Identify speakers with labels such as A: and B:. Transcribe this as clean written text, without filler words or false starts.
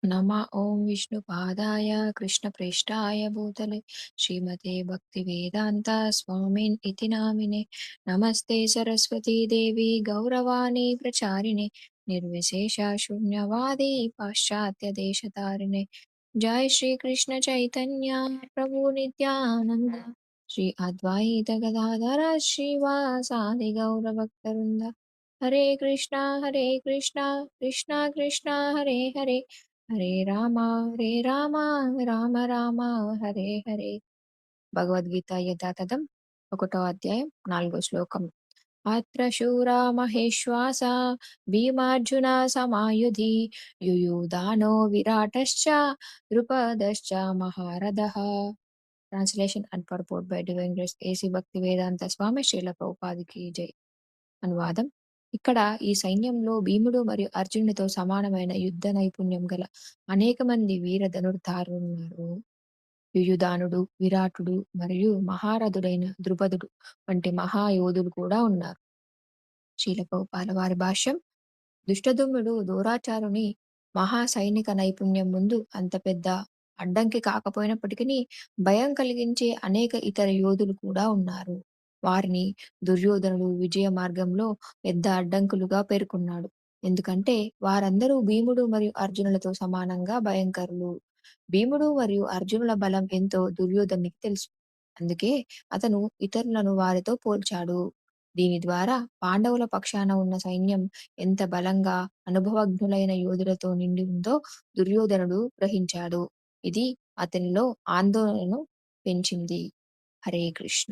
A: नम ॐ विष्णुपादाय कृष्णप्रेष्ठाय भूतले श्रीमते भक्तिवेदान्त स्वामिन् इति नामिने नमस्ते सरस्वती देवी गौरवाणी प्रचारिणे निर्विशेषा शून्यवादी पाश्चात्यदेशतारिणे जय श्री कृष्ण चैतन्य प्रभु नित्यानंद श्री अद्वैत गदाधर श्रीवासादि गौरभक्तवृंद हरे कृष्णा कृष्णा कृष्णा हरे हरे హరే రామ రామ రామ హరే హరే. భగవద్గీత యథాతథం 1వ అధ్యాయం 4వ శ్లోకం. అత్ర శూరా మహేశ్వాస భీమార్జున సమాయుధి యుయుధానో విరాటశ్చ ద్రుపదశ్చ మహారథః. Translation and purport by divine grace AC Bhaktivedanta స్వామి శ్రీల ప్రభుపాదికి జై. అనువాదం. ఇక్కడ ఈ సైన్యంలో భీముడు మరియు అర్జునుడితో సమానమైన యుద్ధ నైపుణ్యం గల అనేక మంది వీర ధనుర్ధారులున్నారు. యుయుధానుడు, విరాటుడు మరియు మహారథుడైన ద్రుపదుడు వంటి మహాయోధులు కూడా ఉన్నారు. శ్రీల ప్రభుపాద వారి భాష్యం. దుష్టదుమ్ముడు దూరాచారుని మహా సైనిక నైపుణ్యం ముందు అంత పెద్ద అడ్డంకి కాకపోయినప్పటికీ భయం కలిగించే అనేక ఇతర యోధులు కూడా ఉన్నారు. వారిని దుర్యోధనుడు విజయ మార్గంలో పెద్ద అడ్డంకులుగా పేర్కొన్నాడు. ఎందుకంటే వారందరూ భీముడు మరియు అర్జునులతో సమానంగా భయంకరులు. భీముడు మరియు అర్జునుల బలం ఎంతో దుర్యోధనునికి తెలుసు. అందుకే అతను ఇతరులను వారితో పోల్చాడు. దీని ద్వారా పాండవుల పక్షాన ఉన్న సైన్యం ఎంత బలంగా, అనుభవజ్ఞులైన యోధులతో నిండి ఉందో దుర్యోధనుడు గ్రహించాడు. ఇది అతనిలో ఆందోళనను పెంచింది. హరే కృష్ణ.